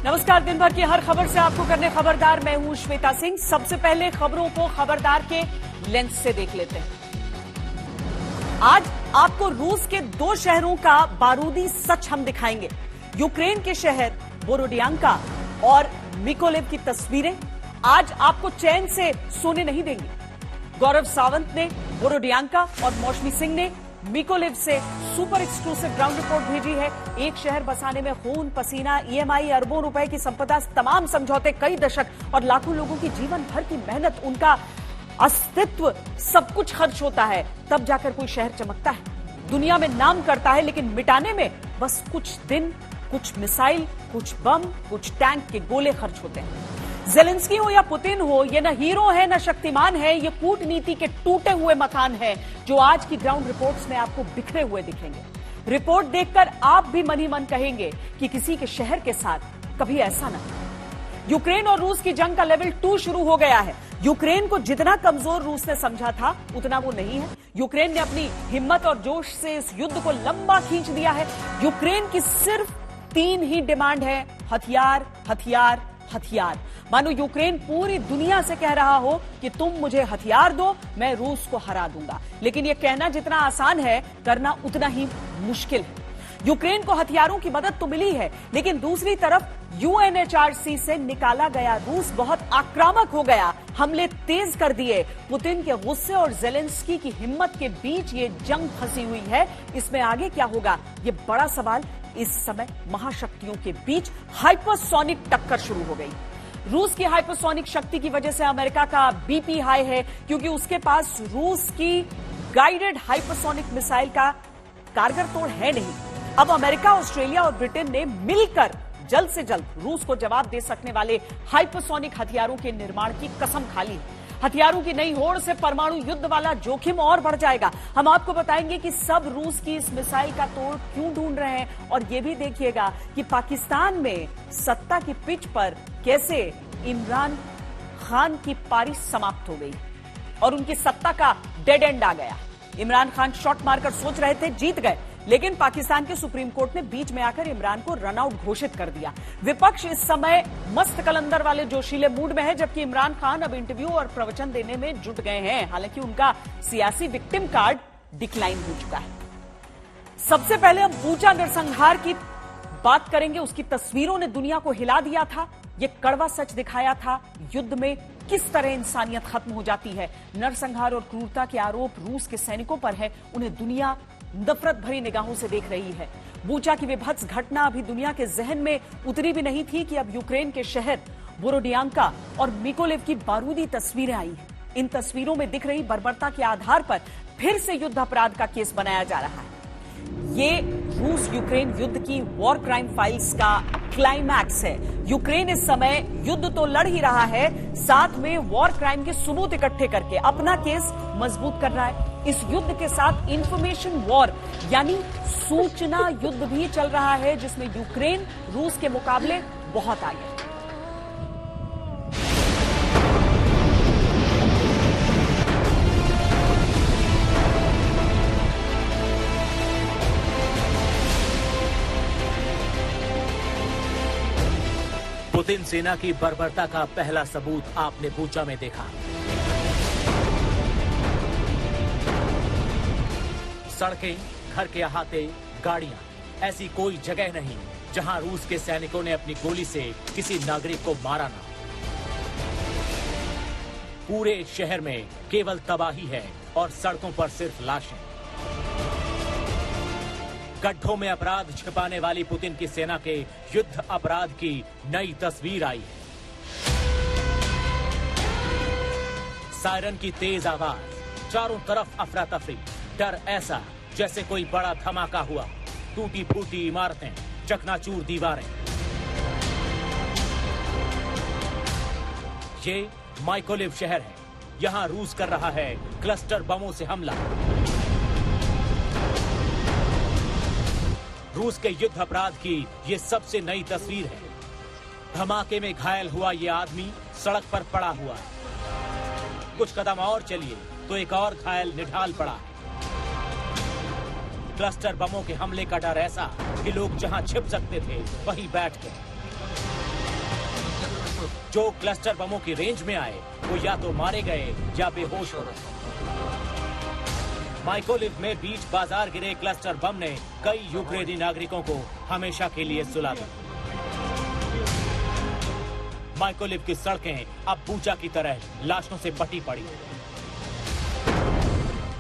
नमस्कार। दिन भर की हर खबर से आपको करने खबरदार, मैं हूं श्वेता सिंह। सबसे पहले खबरों को खबरदार के लेंस से देख लेते हैं। आज आपको रूस के 2 शहरों का बारूदी सच हम दिखाएंगे। यूक्रेन के शहर बोरोडियांका और मिकोलेव की तस्वीरें आज आपको चैन से सोने नहीं देंगी। गौरव सावंत ने बोरोडियांका और मौसमी सिंह ने मिकोलेव से सुपर एक्सक्लूसिव ग्राउंड रिपोर्ट भेजी है। एक शहर बसाने में खून पसीना, ईएमआई, अरबों रुपए की संपदा, तमाम समझौते, कई दशक और लाखों लोगों की जीवन भर की मेहनत, उनका अस्तित्व, सब कुछ खर्च होता है, तब जाकर कोई शहर चमकता है, दुनिया में नाम करता है। लेकिन मिटाने में बस कुछ दिन, कुछ मिसाइल, कुछ बम, कुछ टैंक के गोले खर्च होते हैं। जेलेंस्की हो या पुतिन हो, ये न हीरो है न शक्तिमान है, ये कूटनीति के टूटे हुए मकान है जो आज की ग्राउंड रिपोर्ट्स में आपको बिखरे हुए दिखेंगे। रिपोर्ट देखकर आप भी मन ही मन कहेंगे कि किसी के शहर के साथ कभी ऐसा न हो। यूक्रेन और रूस की जंग का लेवल 2 शुरू हो गया है। यूक्रेन को जितना कमजोर रूस ने समझा था उतना वो नहीं है। यूक्रेन ने अपनी हिम्मत और जोश से इस युद्ध को लंबा खींच दिया है। यूक्रेन की सिर्फ 3 ही डिमांड है, हथियार, हथियार, हथियार। मानो यूक्रेन पूरी दुनिया से कह रहा हो कि तुम मुझे हथियार दो, मैं रूस को हरा दूंगा। लेकिन यह कहना जितना आसान है, करना उतना ही मुश्किल है। यूक्रेन को हथियारों की मदद तो मिली है, लेकिन दूसरी तरफ यूएनएचआरसी से निकाला गया रूस बहुत आक्रामक हो गया, हमले तेज कर दिए। पुतिन के गुस्से और जेलेंस्की की हिम्मत के बीच ये जंग फंसी हुई है। इसमें आगे क्या होगा, ये बड़ा सवाल। इस समय महाशक्तियों के बीच हाइपरसोनिक टक्कर शुरू हो गई। रूस की हाइपरसोनिक शक्ति की वजह से अमेरिका का बीपी हाई है, क्योंकि उसके पास रूस की गाइडेड हाइपरसोनिक मिसाइल का कारगर तोड़ है नहीं। अब अमेरिका, ऑस्ट्रेलिया और ब्रिटेन ने मिलकर जल्द से जल्द रूस को जवाब दे सकने वाले हाइपरसोनिक हथियारों के निर्माण की कसम खा ली। हथियारों की नई होड़ से परमाणु युद्ध वाला जोखिम और बढ़ जाएगा। हम आपको बताएंगे कि सब रूस की इस मिसाइल का तोड़ क्यों ढूंढ रहे हैं, और यह भी देखिएगा कि पाकिस्तान में सत्ता की पिच पर कैसे इमरान खान की पारी समाप्त हो गई और उनकी सत्ता का डेड एंड आ गया। इमरान खान शॉट मारकर सोच रहे थे जीत गए, लेकिन पाकिस्तान के सुप्रीम कोर्ट ने बीच में आकर इमरान को रन आउट घोषित कर दिया। विपक्ष इस समय मस्त कलंदर वाले जोशीले मूड में है, जबकि इमरान खान अब इंटरव्यू और प्रवचन देने में जुट गए हैं। हालांकि उनका सियासी विक्टिम कार्ड डिक्लाइन हो चुका है। सबसे पहले हम बूचा नरसंहार की बात करेंगे। उसकी तस्वीरों ने दुनिया को हिला दिया था। ये कड़वा सच दिखाया था, युद्ध में किस तरह इंसानियत खत्म हो जाती है। नरसंहार और क्रूरता के आरोप रूस के सैनिकों पर है। उन्हें दुनिया नफरत भरी निगाहों से देख रही है। बूचा की विभत्स घटना अभी दुनिया के जहन में उतरी भी नहीं थी कि अब यूक्रेन के शहर बोरोडियांका और मिकोलेव की बारूदी तस्वीरें आई हैं। इन तस्वीरों में दिख रही बर्बरता के आधार पर फिर से युद्ध अपराध का केस बनाया जा रहा है। ये रूस यूक्रेन युद्ध की वॉर क्राइम फाइल्स का क्लाइमैक्स है। यूक्रेन इस समय युद्ध तो लड़ ही रहा है, साथ में वॉर क्राइम के सबूत इकट्ठे करके अपना केस मजबूत कर रहा है। इस युद्ध के साथ इंफॉर्मेशन वॉर यानी सूचना युद्ध भी चल रहा है, जिसमें यूक्रेन रूस के मुकाबले बहुत आगे है। पुतिन सेना की बर्बरता का पहला सबूत आपने बूचा में देखा। सड़कें, घर के अहाते, गाड़ियां, ऐसी कोई जगह नहीं जहां रूस के सैनिकों ने अपनी गोली से किसी नागरिक को मारा ना। पूरे शहर में केवल तबाही है और सड़कों पर सिर्फ लाशें। गड्ढों में अपराध छिपाने वाली पुतिन की सेना के युद्ध अपराध की नई तस्वीर आई है। सायरन की तेज आवाज, चारों तरफ अफरा तफरी, डर ऐसा जैसे कोई बड़ा धमाका हुआ। टूटी फूटी इमारतें, चकनाचूर दीवारें। ये माइकोलेव शहर है। यहां रूस कर रहा है क्लस्टर बमों से हमला। रूस के युद्ध अपराध की ये सबसे नई तस्वीर है। धमाके में घायल हुआ ये आदमी सड़क पर पड़ा हुआ है। कुछ कदम और चलिए तो एक और घायल निढाल पड़ा है। क्लस्टर बमों के हमले का डर ऐसा कि लोग जहां छिप सकते थे वहीं बैठ गए। जो क्लस्टर बमों की रेंज में आए वो या तो मारे गए या बेहोश हो गए। माइकोलिव में बीच बाजार गिरे क्लस्टर बम ने कई यूक्रेनी नागरिकों को हमेशा के लिए सुला दिया। माइकोलिव की सड़कें अब बूचा की तरह लाशों से पटी पड़ी।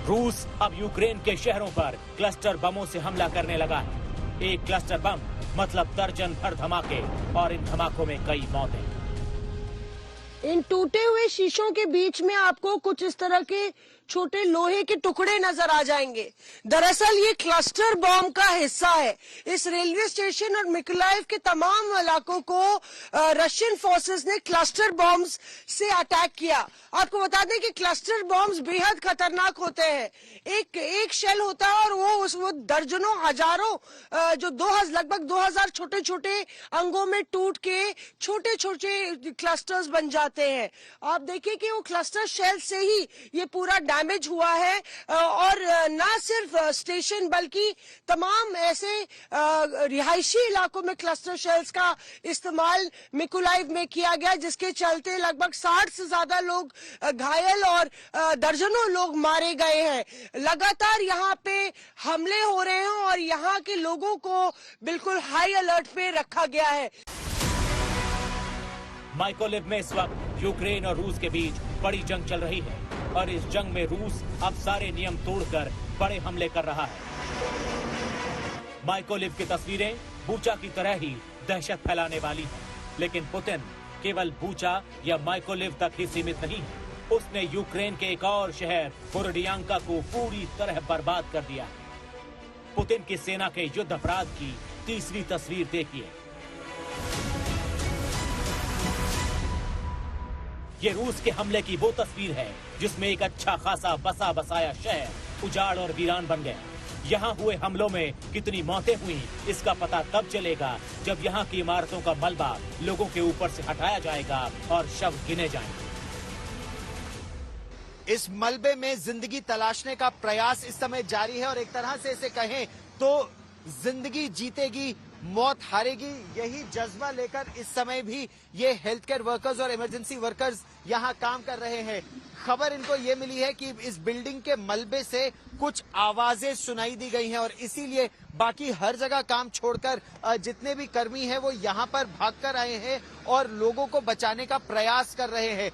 रूस अब यूक्रेन के शहरों पर क्लस्टर बमों से हमला करने लगा है। एक क्लस्टर बम मतलब दर्जन भर धमाके, और इन धमाकों में कई मौतें। इन टूटे हुए शीशों के बीच में आपको कुछ इस तरह के छोटे लोहे के टुकड़े नजर आ जाएंगे। दरअसल ये क्लस्टर बॉम्ब का हिस्सा है। इस रेलवे स्टेशन और मिकोलाइव के तमाम इलाकों को रशियन फोर्सेस ने क्लस्टर बॉम्ब्स से अटैक किया। आपको बता दें कि क्लस्टर बॉम्ब्स बेहद खतरनाक होते हैं। एक शेल होता है और वो दर्जनों हजारों जो लगभग 2000 छोटे छोटे अंगों में टूट के छोटे छोटे क्लस्टर्स बन जाते हैं। आप देखिए कि वो क्लस्टर शेल से ही ये पूरा डैमेज हुआ है, और ना सिर्फ स्टेशन बल्कि तमाम ऐसे रिहायशी इलाकों में क्लस्टर शेल्स का इस्तेमाल मिकोलाइव में किया गया, जिसके चलते लगभग 60 से ज्यादा लोग घायल और दर्जनों लोग मारे गए हैं। लगातार यहाँ पे हमले हो रहे हैं और यहाँ के लोगों को बिल्कुल हाई अलर्ट पे रखा गया है। माइकोलिव में इस वक्त यूक्रेन और रूस के बीच बड़ी जंग चल रही है, और इस जंग में रूस अब सारे नियम तोड़कर बड़े हमले कर रहा है। माइकोलिव की तस्वीरें बूचा की तरह ही दहशत फैलाने वाली हैं, लेकिन पुतिन केवल बूचा या माइकोलिव तक ही सीमित नहीं है। उसने यूक्रेन के एक और शहर बोरोडियांका को पूरी तरह बर्बाद कर दिया है। पुतिन की सेना के युद्ध अपराध की तीसरी तस्वीर देखिए। ये रूस के हमले की वो तस्वीर है जिसमें एक अच्छा खासा बसा बसाया शहर उजाड़ और वीरान बन गया। यहाँ हुए हमलों में कितनी मौतें हुई इसका पता तब चलेगा जब यहाँ की इमारतों का मलबा लोगों के ऊपर से हटाया जाएगा और शव गिने जाएंगे। इस मलबे में जिंदगी तलाशने का प्रयास इस समय जारी है, और एक तरह से इसे कहें तो जिंदगी जीतेगी मौत हारेगी, यही जज्बा लेकर इस समय भी ये हेल्थ केयर वर्कर्स और इमरजेंसी वर्कर्स यहाँ काम कर रहे हैं। खबर इनको ये मिली है कि इस बिल्डिंग के मलबे से कुछ आवाजें सुनाई दी गई हैं, और इसीलिए बाकी हर जगह काम छोड़कर जितने भी कर्मी हैं वो यहाँ पर भागकर आए हैं और लोगों को बचाने का प्रयास कर रहे हैं।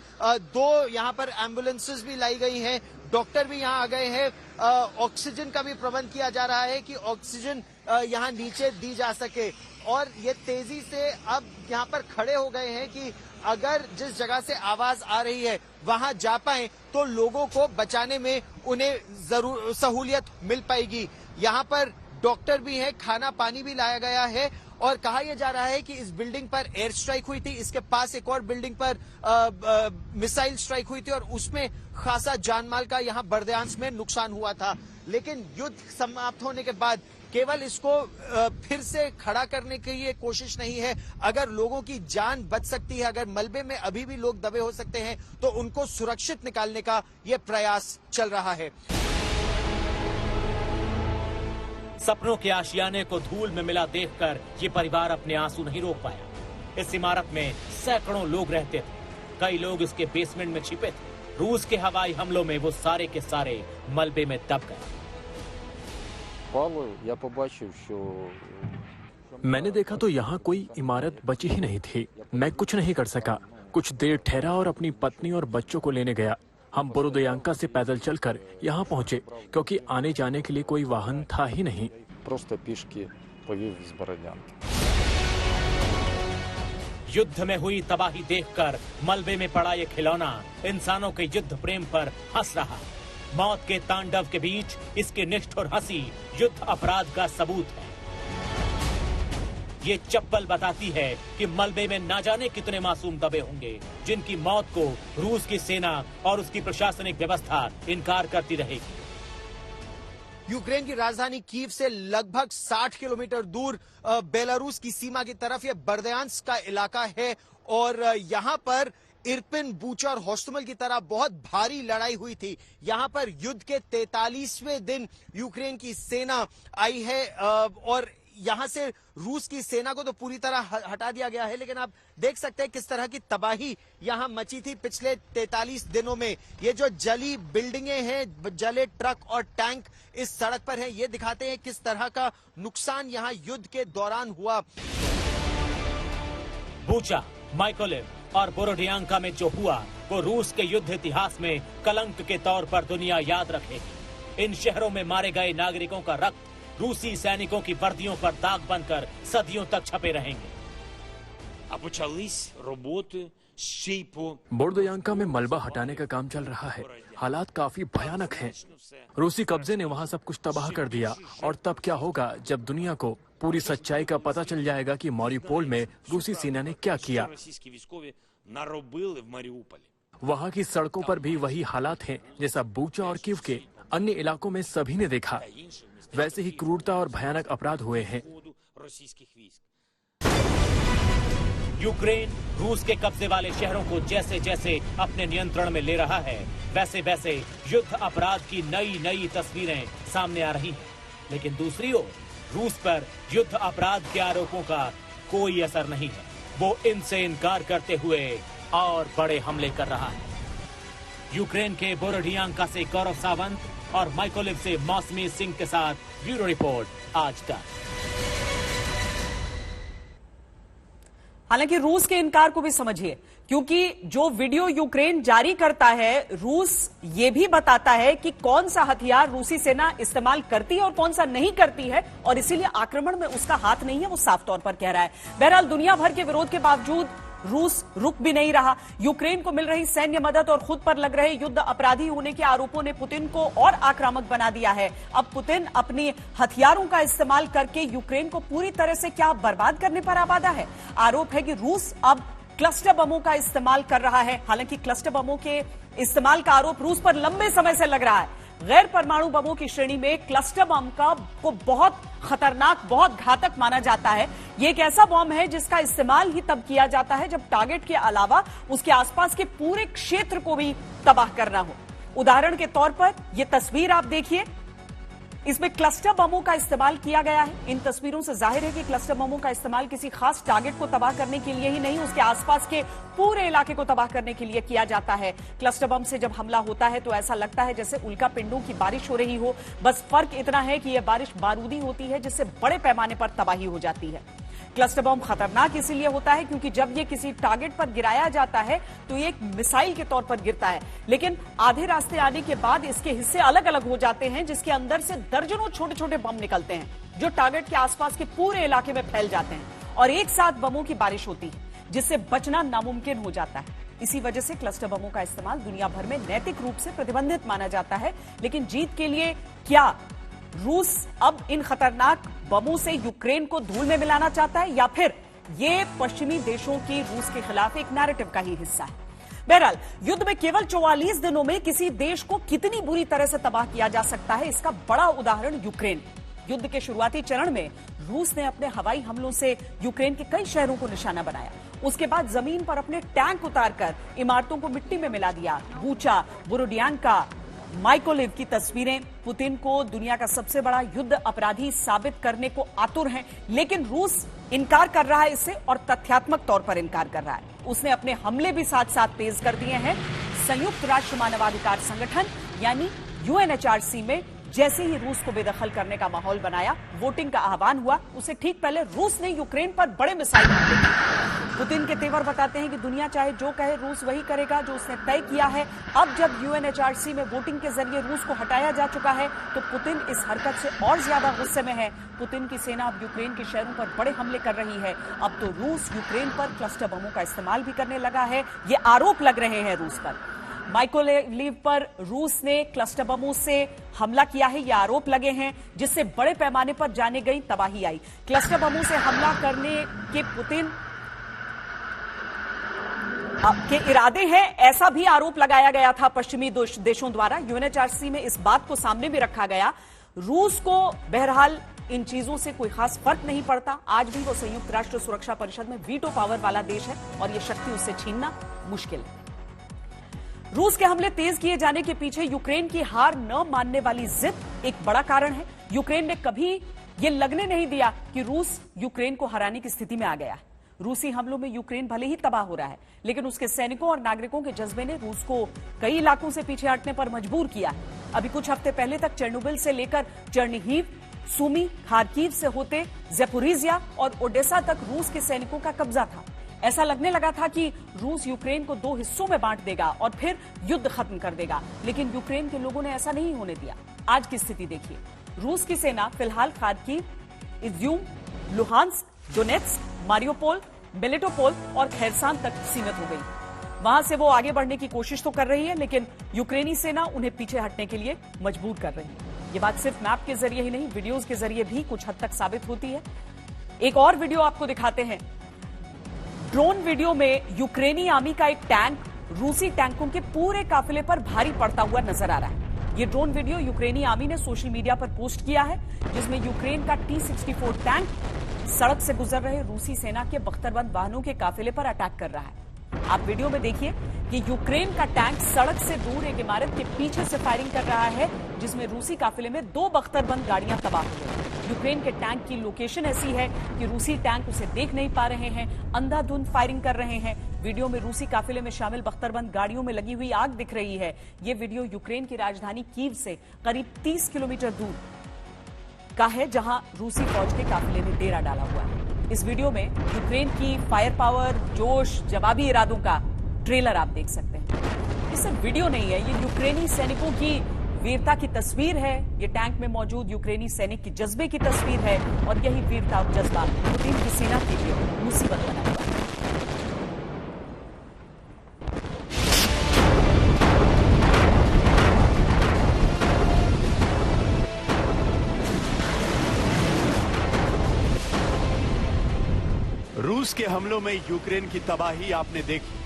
2 यहाँ पर एम्बुलेंसेस भी लाई गई हैं, डॉक्टर भी यहाँ आ गए हैं, ऑक्सीजन का भी प्रबंध किया जा रहा है कि ऑक्सीजन यहाँ नीचे दी जा सके, और ये तेजी से अब यहाँ पर खड़े हो गए हैं कि अगर जिस जगह से आवाज आ रही है वहां जा पाए तो लोगों को बचाने में उन्हें जरूर सहूलियत मिल पाएगी। यहाँ पर डॉक्टर भी हैं, खाना पानी भी लाया गया है, और कहा यह जा रहा है कि इस बिल्डिंग पर एयर स्ट्राइक हुई थी, इसके पास एक और बिल्डिंग पर मिसाइल स्ट्राइक हुई थी और उसमें खासा जानमाल का यहाँ बर्दियांश में नुकसान हुआ था। लेकिन युद्ध समाप्त होने के बाद केवल इसको फिर से खड़ा करने की ये कोशिश नहीं है। अगर लोगों की जान बच सकती है, अगर मलबे में अभी भी लोग दबे हो सकते हैं, तो उनको सुरक्षित निकालने का ये प्रयास चल रहा है। सपनों के आशियाने को धूल में मिला देखकर ये परिवार अपने आंसू नहीं रोक पाया। इस इमारत में सैकड़ों लोग रहते थे, कई लोग इसके बेसमेंट में छिपे थे। रूस के हवाई हमलों में वो सारे के सारे मलबे में दब गए। मैंने देखा तो यहाँ कोई इमारत बची ही नहीं थी। मैं कुछ नहीं कर सका। कुछ देर ठहरा और अपनी पत्नी और बच्चों को लेने गया। हम बोरोदियांका से पैदल चलकर यहाँ पहुँचे क्योंकि आने जाने के लिए कोई वाहन था ही नहीं। युद्ध में हुई तबाही देखकर मलबे में पड़ा ये खिलौना इंसानों के युद्ध प्रेम पर हंस रहा। मौत के तांडव के बीच इसकी निष्ठुर हंसी युद्ध अपराध का सबूत है। ये चप्पल बताती है कि मलबे में ना जाने कितने मासूम दबे होंगे जिनकी मौत को रूस की सेना और उसकी प्रशासनिक व्यवस्था इनकार करती रहेगी। यूक्रेन की राजधानी कीव से लगभग 60 किलोमीटर दूर बेलारूस की सीमा की तरफ ये बर्दियांस्क का इलाका है, और यहाँ पर इरपिन, बूचा और होस्टमल की तरह बहुत भारी लड़ाई हुई थी। यहाँ पर युद्ध के 43वें दिन यूक्रेन की सेना आई है, और यहां से रूस की सेना को तो पूरी तरह हटा दिया गया है, लेकिन आप देख सकते हैं किस तरह की तबाही यहां मची थी पिछले 43 दिनों में। ये जो जली बिल्डिंगें हैं, जले ट्रक और टैंक इस सड़क पर हैं, ये दिखाते हैं किस तरह का नुकसान यहां युद्ध के दौरान हुआ। बूचा, माइकोलिव और बोरोडियांका में जो हुआ वो रूस के युद्ध इतिहास में कलंक के तौर पर दुनिया याद रखेगी। इन शहरों में मारे गए नागरिकों का रक्त रूसी सैनिकों की वर्दियों पर दाग बनकर सदियों तक छपे रहेंगे। बोरोडियांका में मलबा हटाने का काम चल रहा है। हालात काफी भयानक हैं। रूसी कब्जे ने वहां सब कुछ तबाह कर दिया। और तब क्या होगा जब दुनिया को पूरी सच्चाई का पता चल जाएगा कि मारिउपोल में रूसी सेना ने क्या किया। वहां की सड़कों पर भी वही हालात हैं जैसा बूचा और कीव के अन्य इलाकों में सभी ने देखा। वैसे ही क्रूरता और भयानक अपराध हुए हैं। यूक्रेन रूस के कब्जे वाले शहरों को जैसे जैसे अपने नियंत्रण में ले रहा है, वैसे वैसे युद्ध अपराध की नई नई तस्वीरें सामने आ रही हैं। लेकिन दूसरी ओर रूस पर युद्ध अपराध के आरोपों का कोई असर नहीं है। वो इनसे इनकार करते हुए और बड़े हमले कर रहा है। यूक्रेन के बोरोडियांका से गौरव सावंत और माइकोलिव से मौसमी सिंह के साथ ब्यूरो रिपोर्ट आज तक। हालांकि रूस के इनकार को भी समझिए, क्योंकि जो वीडियो यूक्रेन जारी करता है, रूस ये भी बताता है कि कौन सा हथियार रूसी सेना इस्तेमाल करती है और कौन सा नहीं करती है, और इसीलिए आक्रमण में उसका हाथ नहीं है, वो साफ तौर पर कह रहा है। बहरहाल दुनिया भर के विरोध के बावजूद रूस रुक भी नहीं रहा। यूक्रेन को मिल रही सैन्य मदद और खुद पर लग रहे युद्ध अपराधी होने के आरोपों ने पुतिन को और आक्रामक बना दिया है। अब पुतिन अपने हथियारों का इस्तेमाल करके यूक्रेन को पूरी तरह से क्या बर्बाद करने पर आबादा है। आरोप है कि रूस अब क्लस्टर बमों का इस्तेमाल कर रहा है। हालांकि क्लस्टर बमों के इस्तेमाल का आरोप रूस पर लंबे समय से लग रहा है। गैर परमाणु बमों की श्रेणी में क्लस्टर बम को बहुत खतरनाक, बहुत घातक माना जाता है। ये एक ऐसा बम है जिसका इस्तेमाल ही तब किया जाता है जब टारगेट के अलावा उसके आसपास के पूरे क्षेत्र को भी तबाह करना हो। उदाहरण के तौर पर यह तस्वीर आप देखिए, इसमें क्लस्टर बमों का इस्तेमाल किया गया है। इन तस्वीरों से जाहिर है कि क्लस्टर बमों का इस्तेमाल किसी खास टारगेट को तबाह करने के लिए ही नहीं, उसके आसपास के पूरे इलाके को तबाह करने के लिए किया जाता है। क्लस्टर बम से जब हमला होता है तो ऐसा लगता है जैसे उल्का पिंडों की बारिश हो रही हो। बस फर्क इतना है कि यह बारिश बारूदी होती है, जिससे बड़े पैमाने पर तबाही हो जाती है। क्लस्टर बम खतरनाक इसीलिए होता है क्योंकि जब ये किसी टारगेट पर गिराया जाता है तो ये एक मिसाइल के तौर पर गिरता है, लेकिन आधे रास्ते आने के बाद इसके हिस्से अलग अलग हो जाते हैं, जिसके अंदर से दर्जनों छोटे छोटे बम निकलते हैं जो टारगेट के आसपास के पूरे इलाके में फैल जाते हैं और एक साथ बमों की बारिश होती है, जिससे बचना नामुमकिन हो जाता है। इसी वजह से क्लस्टर बमों का इस्तेमाल दुनिया भर में नैतिक रूप से प्रतिबंधित माना जाता है। लेकिन जीत के लिए क्या रूस अब इन खतरनाक बमों से यूक्रेन को धूल में मिलाना चाहता है, या फिर ये पश्चिमी देशों की रूस के खिलाफ एक नैरेटिव का ही हिस्सा है? बहरहाल युद्ध में केवल 44 दिनों में किसी देश को कितनी बुरी तरह से तबाह किया जा सकता है, इसका बड़ा उदाहरण यूक्रेन। युद्ध के शुरुआती चरण में रूस ने अपने हवाई हमलों से यूक्रेन के कई शहरों को निशाना बनाया। उसके बाद जमीन पर अपने टैंक उतारकर इमारतों को मिट्टी में मिला दिया। बूचा, बोरोडियांका, माइकोलिव की तस्वीरें पुतिन को दुनिया का सबसे बड़ा युद्ध अपराधी साबित करने को आतुर हैं, लेकिन रूस इनकार कर रहा है इससे, और तथ्यात्मक तौर पर इनकार कर रहा है। उसने अपने हमले भी साथ साथ तेज कर दिए हैं। संयुक्त राष्ट्र मानवाधिकार संगठन यानी UNHRC में जैसे ही रूस को बेदखल करने का माहौल बनाया, वोटिंग का आह्वान हुआ, उससे ठीक पहले रूस ने यूक्रेन पर बड़े मिसाइल हमले किए। पुतिन के तेवर बताते हैं कि दुनिया चाहे जो कहे, रूस वही करेगा जो उसने तय किया है। अब जब UNHRC में वोटिंग के जरिए रूस को हटाया जा चुका है तो पुतिन इस हरकत से और ज्यादा गुस्से में है। पुतिन की सेना अब यूक्रेन के शहरों पर बड़े हमले कर रही है। अब तो रूस यूक्रेन पर क्लस्टर बमों का इस्तेमाल भी करने लगा है। ये आरोप लग रहे हैं रूस पर। माइकोलिव पर रूस ने क्लस्टर बमों से हमला किया है, ये आरोप लगे हैं, जिससे बड़े पैमाने पर जाने गई तबाही आई। क्लस्टर बमों से हमला करने के पुतिन के इरादे हैं, ऐसा भी आरोप लगाया गया था पश्चिमी देशों द्वारा। UNHRC में इस बात को सामने भी रखा गया। रूस को बहरहाल इन चीजों से कोई खास फर्क नहीं पड़ता। आज भी वो संयुक्त राष्ट्र सुरक्षा परिषद में वीटो पावर वाला देश है और ये शक्ति उससे छीनना मुश्किल है। रूस के हमले तेज किए जाने के पीछे यूक्रेन की हार न मानने वाली जिद एक बड़ा कारण है। यूक्रेन ने कभी ये लगने नहीं दिया कि रूस यूक्रेन को हराने की स्थिति में आ गया है। रूसी हमलों में यूक्रेन भले ही तबाह हो रहा है, लेकिन उसके सैनिकों और नागरिकों के जज्बे ने रूस को कई इलाकों से पीछे हटने पर मजबूर किया है। अभी कुछ हफ्ते पहले तक चेर्नोबिल से लेकर चर्निहिव, सुमी, खार्किव से होते ज़ेपोरिज़िया और ओडेसा तक रूस के सैनिकों का कब्जा था। ऐसा लगने लगा था कि रूस यूक्रेन को 2 हिस्सों में बांट देगा और फिर युद्ध खत्म कर देगा, लेकिन यूक्रेन के लोगों ने ऐसा नहीं होने दिया। आज की स्थिति देखिए। रूस की सेना फिलहाल Kharkiv, Izium, Luhansk, Donetsk, Mariupol, Melitopol और खैरसान तक सीमित हो गई। वहां से वो आगे बढ़ने की कोशिश तो कर रही है, लेकिन यूक्रेनी सेना उन्हें पीछे हटने के लिए मजबूर कर रही है। ये बात सिर्फ मैप के जरिए ही नहीं, वीडियोस के जरिए भी कुछ हद तक साबित होती है। एक और वीडियो आपको दिखाते हैं। ड्रोन वीडियो में यूक्रेनी आर्मी का एक टैंक रूसी टैंकों के पूरे काफिले पर भारी पड़ता हुआ नजर आ रहा है। ये ड्रोन वीडियो यूक्रेनी आर्मी ने सोशल मीडिया पर पोस्ट किया है, जिसमें यूक्रेन का T-64 टैंक सड़क से गुजर रहे रूसी सेना के बख्तरबंद वाहनों के काफिले पर अटैक कर रहा है। आप वीडियो में देखिए कि यूक्रेन का टैंक सड़क से दूर एक इमारत के पीछे से फायरिंग कर रहा है, जिसमें रूसी काफिले में 2 बख्तरबंद गाड़ियां तबाह हो गई। यूक्रेन के टैंक की लोकेशन ऐसी है कि रूसी टैंक उसे देख नहीं पा रहे हैं, अंधाधुंध फायरिंग कर रहे हैं। वीडियो में रूसी काफिले में शामिल बख्तरबंद गाड़ियों में लगी हुई आग दिख रही है। ये वीडियो यूक्रेन की राजधानी कीव से करीब 30 किलोमीटर दूर का है, जहां रूसी फौज के काफिले ने डेरा डाला हुआ है। इस वीडियो में यूक्रेन की फायर पावर, जोश, जवाबी इरादों का ट्रेलर आप देख सकते हैं। ये सिर्फ वीडियो नहीं है, ये यूक्रेनी सैनिकों की वीरता की तस्वीर है। ये टैंक में मौजूद यूक्रेनी सैनिक की जज्बे की तस्वीर है, और यही वीरता और जज्बा पुतिन की सेना के लिए मुसीबत बना हुआ है। रूस के हमलों में यूक्रेन की तबाही आपने देखी।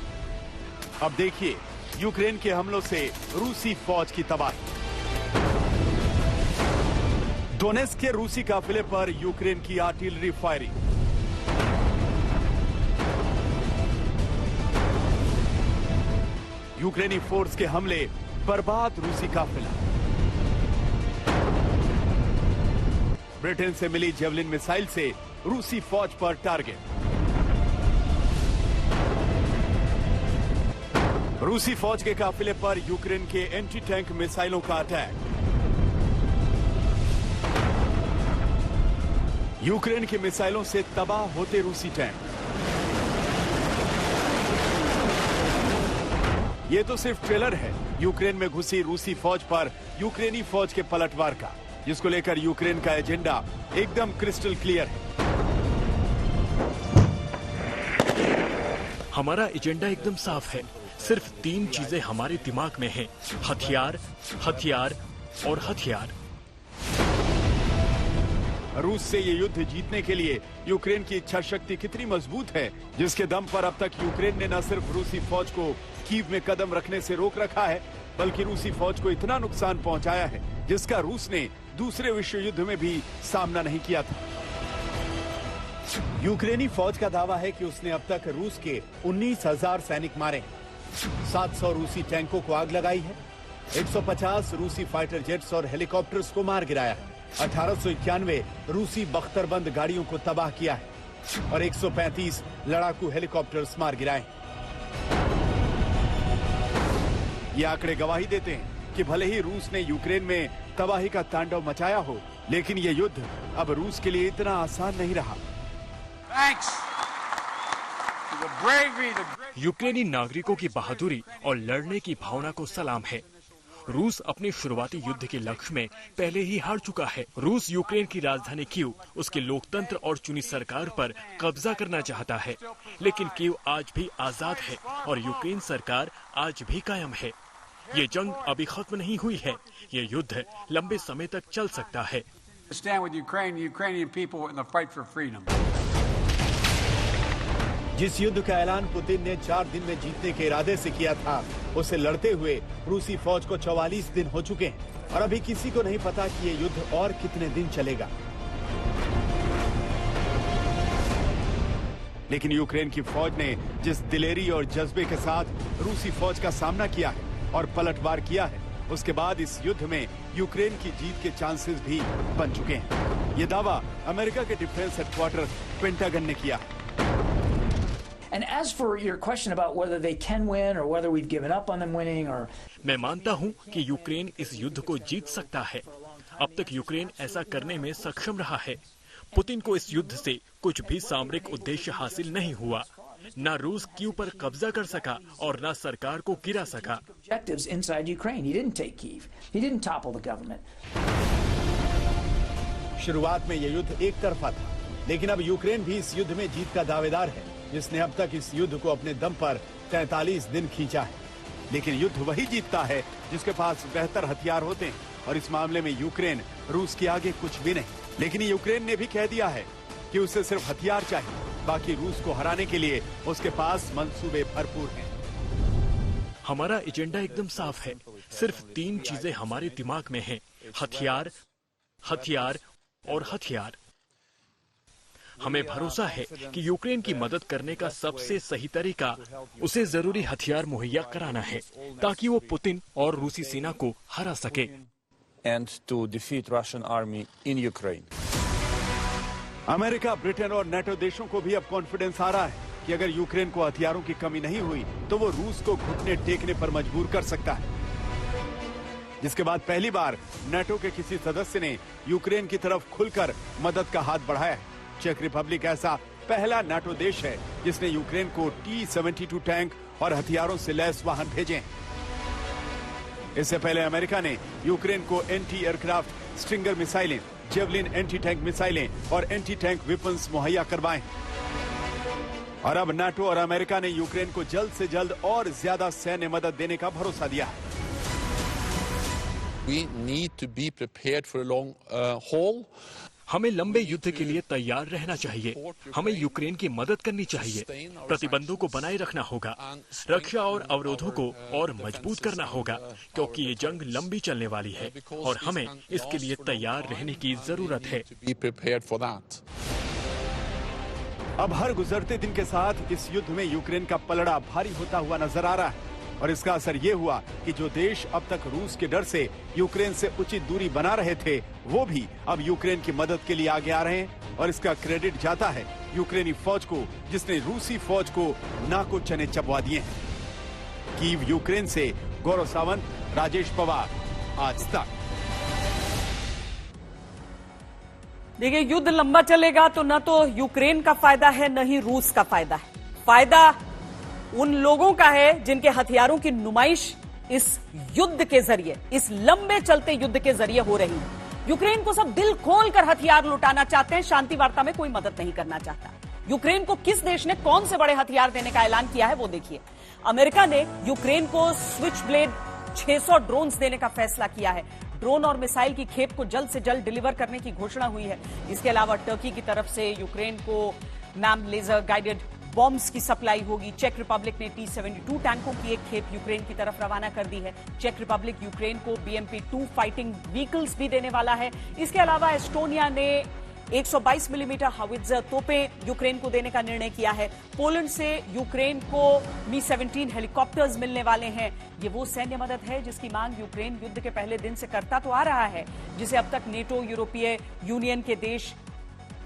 अब देखिए यूक्रेन के हमलों से रूसी फौज की तबाही। डोनेत्स्क के रूसी काफिले पर यूक्रेन की आर्टिलरी फायरिंग। यूक्रेनी फोर्स के हमले, बर्बाद रूसी काफिला। ब्रिटेन से मिली जेवलिन मिसाइल से रूसी फौज पर टारगेट। रूसी फौज के काफिले पर यूक्रेन के एंटी टैंक मिसाइलों का अटैक। यूक्रेन की मिसाइलों से तबाह होते रूसी टैंक। यह तो सिर्फ ट्रेलर है यूक्रेन में घुसी रूसी फौज पर यूक्रेनी फौज के पलटवार का, जिसको लेकर यूक्रेन का एजेंडा एकदम क्रिस्टल क्लियर है। हमारा एजेंडा एकदम साफ है। सिर्फ 3 चीजें हमारे दिमाग में हैं: हथियार, हथियार और हथियार। रूस से ये युद्ध जीतने के लिए यूक्रेन की इच्छा शक्ति कितनी मजबूत है, जिसके दम पर अब तक यूक्रेन ने न सिर्फ रूसी फौज को कीव में कदम रखने से रोक रखा है, बल्कि रूसी फौज को इतना नुकसान पहुंचाया है जिसका रूस ने दूसरे विश्व युद्ध में भी सामना नहीं किया था। यूक्रेनी फौज का दावा है कि उसने अब तक रूस के 19,000 सैनिक मारे हैं, 700 रूसी टैंकों को आग लगाई है, 150 रूसी फाइटर जेट्स और हेलीकॉप्टर्स को मार गिराया है, 1891 रूसी बख्तरबंद गाड़ियों को तबाह किया है और 135 लड़ाकू हेलीकॉप्टर्स मार गिराए। ये आंकड़े गवाही देते हैं कि भले ही रूस ने यूक्रेन में तबाही का तांडव मचाया हो, लेकिन यह युद्ध अब रूस के लिए इतना आसान नहीं रहा। यूक्रेनी नागरिकों की बहादुरी और लड़ने की भावना को सलाम है। रूस अपने शुरुआती युद्ध के लक्ष्य में पहले ही हार चुका है। रूस यूक्रेन की राजधानी कीव, उसके लोकतंत्र और चुनी सरकार पर कब्जा करना चाहता है, लेकिन कीव आज भी आजाद है और यूक्रेन सरकार आज भी कायम है। ये जंग अभी खत्म नहीं हुई है। ये युद्ध लंबे समय तक चल सकता है। जिस युद्ध का ऐलान पुतिन ने 4 दिन में जीतने के इरादे से किया था, उसे लड़ते हुए रूसी फौज को 44 दिन हो चुके हैं और अभी किसी को नहीं पता कि ये युद्ध और कितने दिन चलेगा। लेकिन यूक्रेन की फौज ने जिस दिलेरी और जज्बे के साथ रूसी फौज का सामना किया है और पलटवार किया है, उसके बाद इस युद्ध में यूक्रेन की जीत के चांसेस भी बन चुके हैं। ये दावा अमेरिका के डिफेंस हेडक्वार्टर पेंटागन ने किया। And as for your question about whether they can win or whether we've given up on them winning or मैं मानता हूं कि यूक्रेन इस युद्ध को जीत सकता है। अब तक यूक्रेन ऐसा करने में सक्षम रहा है। पुतिन को इस युद्ध से कुछ भी सामरिक उद्देश्य हासिल नहीं हुआ। न रूस कीव पर कब्जा कर सका और न सरकार को गिरा सका। objectives inside Ukraine. He didn't take Kyiv. He didn't topple the government. शुरुआत में यह युद्ध एक तरफा था, लेकिन अब यूक्रेन भी इस युद्ध में जीत का दावेदार है, जिसने अब तक इस युद्ध को अपने दम पर 43 दिन खींचा है। लेकिन युद्ध वही जीतता है जिसके पास बेहतर हथियार होते हैं, और इस मामले में यूक्रेन रूस के आगे कुछ भी नहीं। लेकिन यूक्रेन ने भी कह दिया है कि उसे सिर्फ हथियार चाहिए, बाकी रूस को हराने के लिए उसके पास मंसूबे भरपूर हैं। हमारा एजेंडा एकदम साफ है। सिर्फ 3 चीजें हमारे दिमाग में हैं: हथियार, हथियार और हथियार। हमें भरोसा है कि यूक्रेन की मदद करने का सबसे सही तरीका उसे जरूरी हथियार मुहैया कराना है, ताकि वो पुतिन और रूसी सेना को हरा सके। And to defeat Russian army in Ukraine. America, Britain और नेटो देशों को भी अब कॉन्फिडेंस आ रहा है कि अगर यूक्रेन को हथियारों की कमी नहीं हुई तो वो रूस को घुटने टेकने पर मजबूर कर सकता है। जिसके बाद पहली बार नेटो के किसी सदस्य ने यूक्रेन की तरफ खुलकर मदद का हाथ बढ़ाया है। चेक रिपब्लिक ऐसा पहला नाटो देश है जिसने यूक्रेन को T-72 टैंक और हथियारों से लैस वाहन भेजे हैं। इससे पहले अमेरिका ने यूक्रेन को एंटी एयरक्राफ्ट स्ट्रिंगर मिसाइलें, जेवलिन एंटी टैंक मिसाइलें और एंटी टैंक वेपन्स मुहैया करवाए। और अब नाटो और अमेरिका ने यूक्रेन को जल्द से जल्द और ज्यादा सैन्य मदद देने का भरोसा दिया है। We need to be prepared for a long haul. हमें लंबे युद्ध के लिए तैयार रहना चाहिए। हमें यूक्रेन की मदद करनी चाहिए। प्रतिबंधों को बनाए रखना होगा, रक्षा और अवरोधों को और मजबूत करना होगा, क्योंकि ये जंग लंबी चलने वाली है और हमें इसके लिए तैयार रहने की जरूरत है। Be prepared for that. अब हर गुजरते दिन के साथ इस युद्ध में यूक्रेन का पलड़ा भारी होता हुआ नजर आ रहा है, और इसका असर ये हुआ कि जो देश अब तक रूस के डर से यूक्रेन से उचित दूरी बना रहे थे, वो भी अब यूक्रेन की मदद के लिए आगे आ रहे हैं। और इसका क्रेडिट जाता है यूक्रेनी फौज को, जिसने रूसी फौज को नाको चने चबवा दिए हैं। कीव यूक्रेन से गौरव सावंत, राजेश पवार, आज तक। देखिए, युद्ध लंबा चलेगा तो न तो यूक्रेन का फायदा है न ही रूस का फायदा है। फायदा उन लोगों का है जिनके हथियारों की नुमाइश इस युद्ध के जरिए, इस लंबे चलते युद्ध के जरिए हो रही है। यूक्रेन को सब दिल खोलकर हथियार लुटाना चाहते हैं, शांति वार्ता में कोई मदद नहीं करना चाहता। यूक्रेन को किस देश ने कौन से बड़े हथियार देने का ऐलान किया है वो देखिए। अमेरिका ने यूक्रेन को स्विच ब्लेड 600 ड्रोन्स देने का फैसला किया है। ड्रोन और मिसाइल की खेप को जल्द से जल्द डिलीवर करने की घोषणा हुई है। इसके अलावा टर्की की तरफ से यूक्रेन को मैम लेजर गाइडेड बॉम्ब्स की सप्लाई होगी। चेक रिपब्लिक ने T-72 टैंकों की एक खेप यूक्रेन की तरफ रवाना कर दी है। चेक रिपब्लिक यूक्रेन को BMP-2 फाइटिंग व्हीकल्स भी देने वाला है। इसके अलावा एस्टोनिया ने 122 मिलीमीटर हावित्जर तोपें यूक्रेन को देने का निर्णय किया है। पोलैंड से यूक्रेन को Mi-17 हेलीकॉप्टर्स मिलने वाले हैं। ये वो सैन्य मदद है जिसकी मांग यूक्रेन युद्ध के पहले दिन से करता तो आ रहा है, जिसे अब तक नेटो, यूरोपीय यूनियन के देश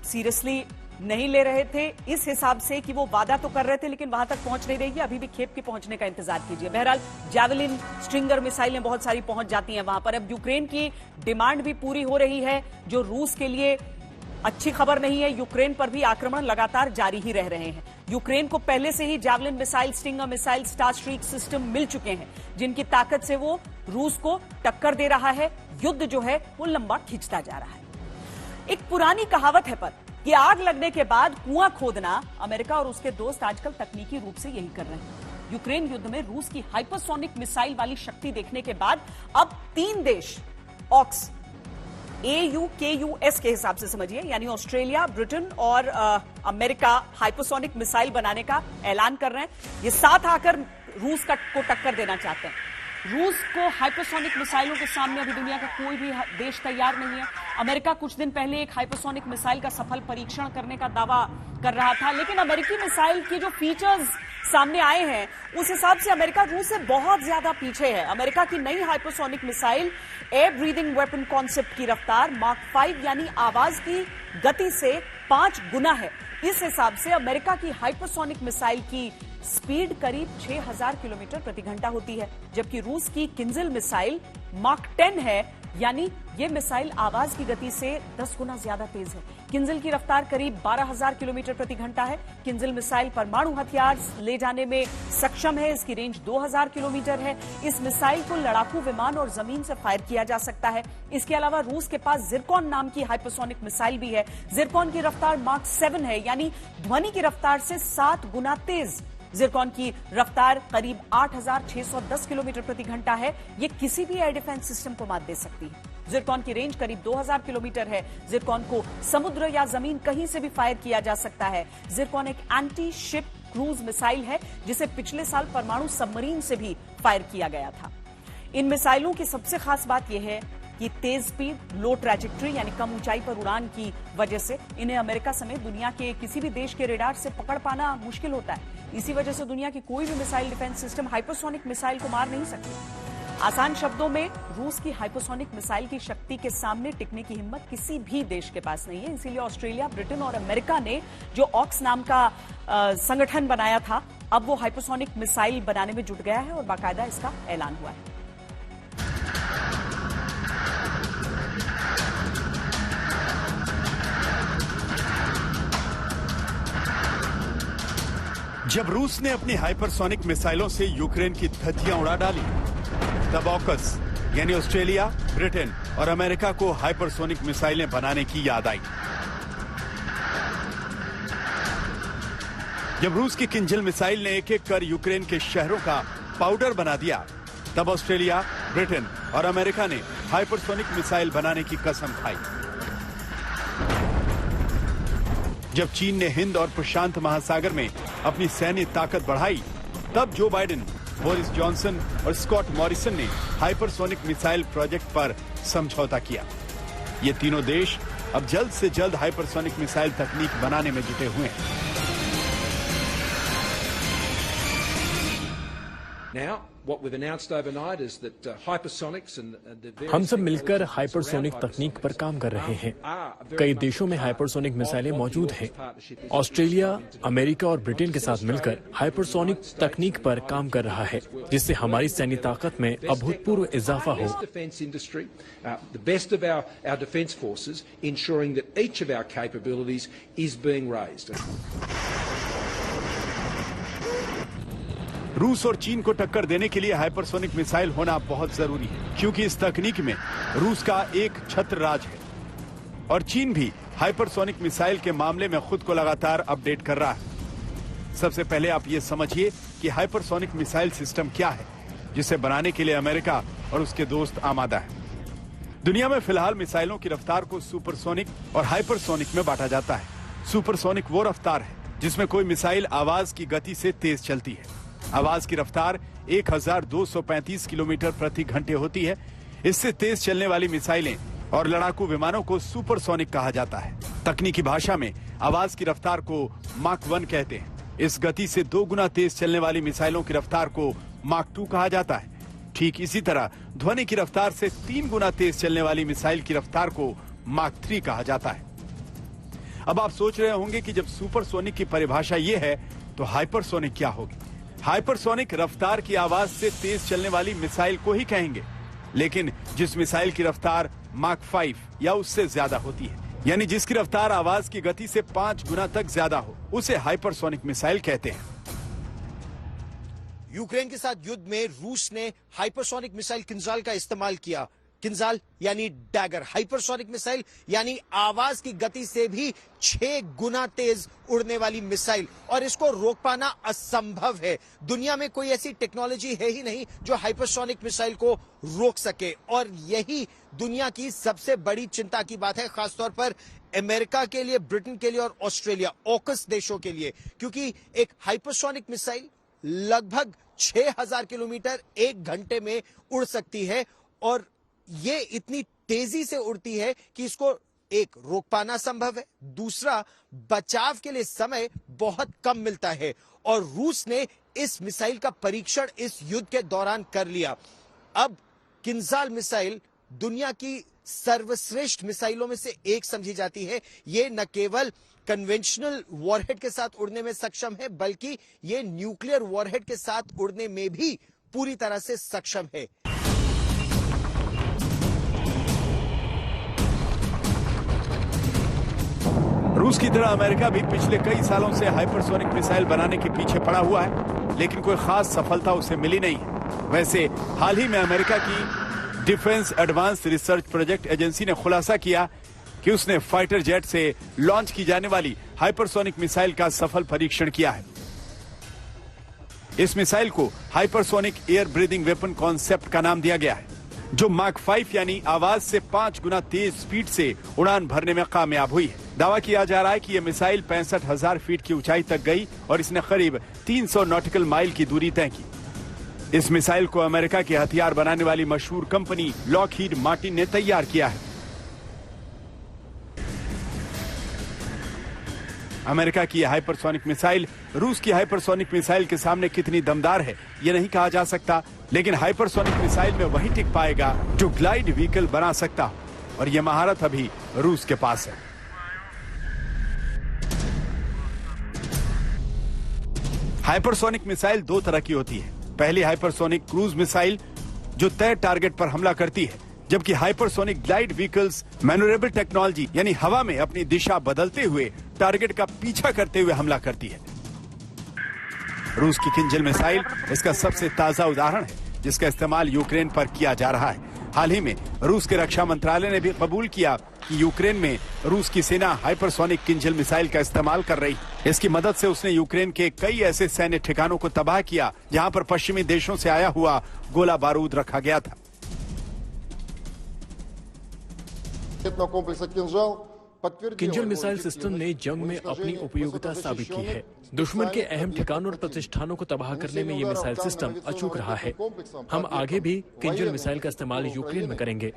सीरियसली नहीं ले रहे थे, इस हिसाब से कि वो वादा तो कर रहे थे लेकिन वहां तक पहुंच नहीं रही है। अभी भी खेप के पहुंचने का इंतजार कीजिए। बहरहाल जावेलिन, स्ट्रिंगर मिसाइलें बहुत सारी पहुंच जाती हैं वहां पर। अब यूक्रेन की डिमांड भी पूरी हो रही है, जो रूस के लिए अच्छी खबर नहीं है। यूक्रेन पर भी आक्रमण लगातार जारी ही रह रहे हैं। यूक्रेन को पहले से ही Javelin missile, Stinger missile, Starstreak system मिल चुके हैं, जिनकी ताकत से वो रूस को टक्कर दे रहा है। युद्ध जो है वो लंबा खींचता जा रहा है। एक पुरानी कहावत है पर कि आग लगने के बाद कुआं खोदना, अमेरिका और उसके दोस्त आजकल तकनीकी रूप से यही कर रहे हैं। यूक्रेन युद्ध में रूस की हाइपरसोनिक मिसाइल वाली शक्ति देखने के बाद अब 3 देश ऑक्स, AUKUS के हिसाब से समझिए, यानी ऑस्ट्रेलिया, ब्रिटेन और अमेरिका हाइपरसोनिक मिसाइल बनाने का ऐलान कर रहे हैं। ये साथ आकर रूस को टक्कर देना चाहते हैं। रूस को हाइपरसोनिक मिसाइलों के सामने अभी दुनिया का कोई भी देश तैयार नहीं है। अमेरिका कुछ दिन पहले एक हाइपरसोनिक मिसाइल का सफल परीक्षण करने का दावा कर रहा था, लेकिन अमेरिकी मिसाइल की जो फीचर्स सामने आए हैं उस हिसाब से अमेरिका रूस से बहुत ज्यादा पीछे है। अमेरिका की नई hypersonic missile air breathing weapon concept की रफ्तार माक 5 यानी आवाज की गति से 5 गुना है। इस हिसाब से अमेरिका की हाइपरसोनिक मिसाइल की स्पीड करीब 6000 किलोमीटर प्रति घंटा होती है, जबकि रूस की किंजल मिसाइल माक 10 है, यानी यह मिसाइल आवाज की गति से 10 गुना ज्यादा तेज है। किंजल की रफ्तार करीब 12000 किलोमीटर प्रति घंटा है। किंजल मिसाइल परमाणु हथियार ले जाने में सक्षम है। इसकी रेंज 2000 किलोमीटर है। इस मिसाइल को लड़ाकू विमान और जमीन से फायर किया जा सकता है। इसके अलावा रूस के पास जिरकॉन नाम की हाइपरसोनिक मिसाइल भी है। जिरकॉन की रफ्तार माक 7 है, यानी ध्वनि की रफ्तार से 7 गुना तेज। जिरकॉन की रफ्तार करीब 8610 किलोमीटर प्रति घंटा है। यह किसी भी एयर डिफेंस सिस्टम को मात दे सकती है। जिरकॉन की रेंज करीब 2000 किलोमीटर है। जिरकॉन को समुद्र या जमीन कहीं से भी फायर किया जा सकता है। जिरकॉन एक एंटी शिप क्रूज मिसाइल है, जिसे पिछले साल परमाणु सबमरीन से भी फायर किया गया था। इन मिसाइलों की सबसे खास बात यह है कि तेज स्पीड, लो ट्रैजेक्टरी यानी कम ऊंचाई पर उड़ान की वजह से इन्हें अमेरिका समेत दुनिया के किसी भी देश के रेडार से पकड़ पाना मुश्किल होता है। इसी वजह से दुनिया की कोई भी missile defence system hypersonic missile को मार नहीं सकती। आसान शब्दों में, रूस की हाइपरसोनिक मिसाइल की शक्ति के सामने टिकने की हिम्मत किसी भी देश के पास नहीं है। इसीलिए ऑस्ट्रेलिया, ब्रिटेन और अमेरिका ने जो ऑक्स नाम का संगठन बनाया था, अब वो हाइपरसोनिक मिसाइल बनाने में जुट गया है और बाकायदा इसका ऐलान हुआ है। जब रूस ने अपनी हाइपरसोनिक मिसाइलों से यूक्रेन की धज्जियां उड़ा डाली, तब ऑकस यानी ऑस्ट्रेलिया, ब्रिटेन और अमेरिका को हाइपरसोनिक मिसाइलें बनाने की याद आई। जब रूस की किंजल मिसाइल ने एक एक कर यूक्रेन के शहरों का पाउडर बना दिया, तब ऑस्ट्रेलिया, ब्रिटेन और अमेरिका ने हाइपरसोनिक मिसाइल बनाने की कसम खाई। जब चीन ने हिंद और प्रशांत महासागर में अपनी सैन्य ताकत बढ़ाई, तब जो बाइडेन, बोरिस जॉनसन और स्कॉट मॉरिसन ने हाइपरसोनिक मिसाइल प्रोजेक्ट पर समझौता किया। ये तीनों देश अब जल्द से जल्द हाइपरसोनिक मिसाइल तकनीक बनाने में जुटे हुए हैं। Now, what we've announced overnight is that hypersonics and the various हम सब मिलकर हाइपरसोनिक तकनीक पर काम कर रहे हैं। कई देशों में हाइपरसोनिक मिसाइलें मौजूद हैं। ऑस्ट्रेलिया, अमेरिका और ब्रिटेन के साथ मिलकर हाइपरसोनिक तकनीक पर काम कर रहा है, जिससे हमारी सैन्य ताकत में अभूतपूर्व इजाफा हो। defence industry, the best of our defence forces, ensuring that each of our capabilities is being raised. रूस और चीन को टक्कर देने के लिए हाइपरसोनिक मिसाइल होना बहुत जरूरी है, क्योंकि इस तकनीक में रूस का एक छत्र राज है और चीन भी हाइपरसोनिक मिसाइल के मामले में खुद को लगातार अपडेट कर रहा है। सबसे पहले आप ये समझिए कि हाइपरसोनिक मिसाइल सिस्टम क्या है, जिसे बनाने के लिए अमेरिका और उसके दोस्त आमादा है। दुनिया में फिलहाल मिसाइलों की रफ्तार को सुपरसोनिक और हाइपरसोनिक में बांटा जाता है। सुपरसोनिक वो रफ्तार है जिसमें कोई मिसाइल आवाज की गति से तेज चलती है। आवाज की रफ्तार 1235 किलोमीटर प्रति घंटे होती है। इससे तेज चलने वाली मिसाइलें और लड़ाकू विमानों को सुपरसोनिक कहा जाता है। तकनीकी भाषा में आवाज की रफ्तार को माक 1 कहते हैं। इस गति से 2 गुना तेज चलने वाली मिसाइलों की रफ्तार को माक 2 कहा जाता है। ठीक इसी तरह ध्वनि की रफ्तार से 3 गुना तेज चलने वाली मिसाइल की रफ्तार को माक 3 कहा जाता है। अब आप सोच रहे होंगे कि जब सुपरसोनिक की परिभाषा ये है, तो हाइपरसोनिक क्या होगी? हाइपरसोनिक रफ्तार की आवाज से तेज चलने वाली मिसाइल को ही कहेंगे, लेकिन जिस मिसाइल की रफ्तार माक 5 या उससे ज्यादा होती है, यानी जिसकी रफ्तार आवाज की गति से 5 गुना तक ज्यादा हो, उसे हाइपरसोनिक मिसाइल कहते हैं। यूक्रेन के साथ युद्ध में रूस ने हाइपरसोनिक मिसाइल किंजाल का इस्तेमाल किया। किंजाल यानी डैगर, हाइपरसोनिक मिसाइल यानी आवाज की गति से भी 6 गुना तेज उड़ने वाली मिसाइल, और इसको रोक पाना असंभव है। दुनिया में कोई ऐसी टेक्नोलॉजी है ही नहीं जो हाइपरसोनिक मिसाइल को रोक सके, और यही दुनिया की सबसे बड़ी चिंता की बात है, खासतौर पर अमेरिका के लिए, ब्रिटेन के लिए और ऑस्ट्रेलिया, ऑकस देशों के लिए, क्योंकि एक हाइपरसोनिक मिसाइल लगभग 6000 किलोमीटर एक घंटे में उड़ सकती है और ये इतनी तेजी से उड़ती है कि इसको एक रोक पाना संभव है, दूसरा बचाव के लिए समय बहुत कम मिलता है और रूस ने इस मिसाइल का परीक्षण इस युद्ध के दौरान कर लिया। अब किंजल मिसाइल दुनिया की सर्वश्रेष्ठ मिसाइलों में से एक समझी जाती है। ये न केवल कन्वेंशनल वॉरहेड के साथ उड़ने में सक्षम है बल्कि ये न्यूक्लियर वॉरहेड के साथ उड़ने में भी पूरी तरह से सक्षम है। रूस की तरह अमेरिका भी पिछले कई सालों से हाइपरसोनिक मिसाइल बनाने के पीछे पड़ा हुआ है, लेकिन कोई खास सफलता उसे मिली नहीं है। वैसे हाल ही में अमेरिका की defence advance research project agency ने खुलासा किया कि उसने फाइटर जेट से लॉन्च की जाने वाली हाइपरसोनिक मिसाइल का सफल परीक्षण किया है। इस मिसाइल को hypersonic air breathing weapon concept का नाम दिया गया है, जो माक 5 यानी आवाज से 5 गुना तेज स्पीड से उड़ान भरने में कामयाब हुई है। दावा किया जा रहा है कि यह मिसाइल 65,000 फीट की ऊंचाई तक गई और इसने करीब 300 नॉटिकल माइल की दूरी तय की। इस मिसाइल को अमेरिका के हथियार बनाने वाली मशहूर कंपनी लॉकहीड मार्टिन ने तैयार किया है। अमेरिका की हाइपरसोनिक मिसाइल रूस की हाइपरसोनिक मिसाइल के सामने कितनी दमदार है यह नहीं कहा जा सकता, लेकिन हाइपरसोनिक मिसाइल में वही टिक पाएगा जो ग्लाइड व्हीकल बना सकता हो, और यह महारत अभी रूस के पास है। हाइपरसोनिक मिसाइल दो तरह की होती है। पहली हाइपरसोनिक क्रूज मिसाइल जो तय टारगेट पर हमला करती है, जबकि हाइपरसोनिक ग्लाइड व्हीकल्स मैन्यूरेबल टेक्नोलॉजी यानी हवा में अपनी दिशा बदलते हुए टारगेट का पीछा करते हुए हमला करती है। रूस की किंजल मिसाइल इसका सबसे ताजा उदाहरण है, जिसका इस्तेमाल यूक्रेन पर किया जा रहा है। हाल ही में रूस के रक्षा मंत्रालय ने भी कबूल किया कि यूक्रेन में रूस की सेना हाइपरसोनिक किंजल मिसाइल का इस्तेमाल कर रही है। इसकी मदद से उसने यूक्रेन के कई ऐसे सैन्य ठिकानों को तबाह किया जहां पर पश्चिमी देशों से आया हुआ गोला बारूद रखा गया था। किंजल मिसाइल सिस्टम ने जंग में अपनी उपयोगिता साबित की है। दुश्मन के अहम ठिकानों और प्रतिष्ठानों को तबाह करने में ये मिसाइल सिस्टम अचूक रहा है। हम आगे भी किंजल मिसाइल का इस्तेमाल यूक्रेन में करेंगे।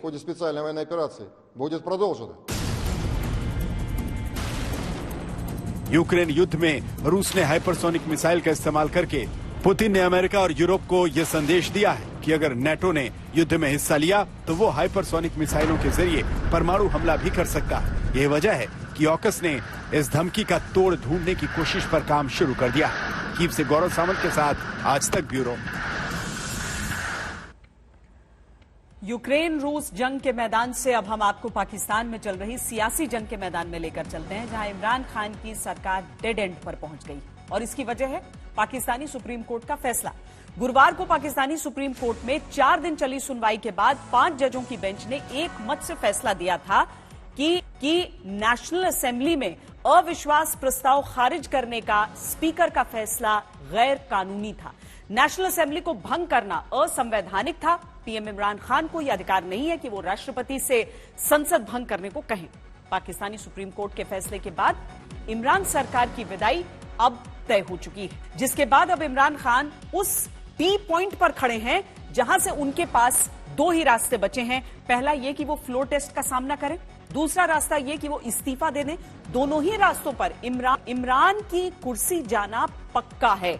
यूक्रेन युद्ध में रूस ने हाइपरसोनिक मिसाइल का इस्तेमाल करके पुतिन ने अमेरिका और यूरोप को यह संदेश दिया है कि अगर नेटो ने युद्ध में हिस्सा लिया तो वो हाइपरसोनिक मिसाइलों के जरिए परमाणु हमला भी कर सकता है। यही वजह है कि ऑकस ने इस धमकी का तोड़ ढूंढने की कोशिश पर काम शुरू कर दिया। कीव से गौरव सामंत के साथ आज तक ब्यूरो। यूक्रेन रूस जंग के मैदान से अब हम आपको पाकिस्तान में चल रही सियासी जंग के मैदान में लेकर चलते हैं, जहां इमरान खान की सरकार डेड एंड पर पहुंच गई और इसकी वजह है पाकिस्तानी सुप्रीम कोर्ट का फैसला। गुरुवार को पाकिस्तानी सुप्रीम कोर्ट में 4 दिन चली सुनवाई के बाद 5 जजों की बेंच ने एक मत से फैसला दिया था कि नेशनल असेंबली में अविश्वास प्रस्ताव खारिज करने का स्पीकर का फैसला गैर कानूनी था। नेशनल असेंबली को भंग करना असंवैधानिक था। पीएम इमरान खान को यह अधिकार नहीं है कि वो राष्ट्रपति से संसद भंग करने को कहें। पाकिस्तानी सुप्रीम कोर्ट के फैसले के बाद इमरान सरकार की विदाई अब तय हो चुकी है, जिसके बाद अब इमरान खान उस पी पॉइंट पर खड़े हैं जहां से उनके पास 2 ही रास्ते बचे हैं। पहला यह कि वो फ्लोर टेस्ट का सामना करें, दूसरा रास्ता यह कि वो इस्तीफा दे दें। दोनों ही रास्तों पर इमरान की कुर्सी जाना पक्का है,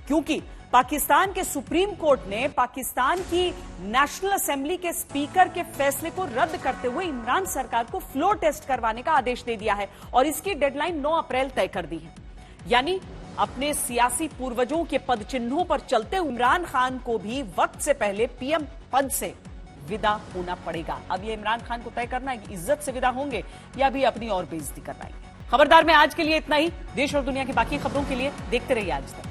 क्योंकि पाकिस्तान के सुप्रीम कोर्ट ने पाकिस्तान की नेशनल असेंबली के स्पीकर के फैसले को रद्द करते हुए इमरान सरकार को फ्लोर टेस्ट करवाने का आदेश दे दिया है और इसकी डेडलाइन 9 अप्रैल तय कर दी है। यानी अपने सियासी पूर्वजों के पद चिन्हों पर चलते इमरान खान को भी वक्त से पहले पीएम पद से विदा होना पड़ेगा। अब ये इमरान खान को तय करना है कि इज्जत से विदा होंगे या भी अपनी और बेइज्जती करवाएंगे। खबरदार में आज के लिए इतना ही। देश और दुनिया की बाकी खबरों के लिए देखते रहिए आज तक।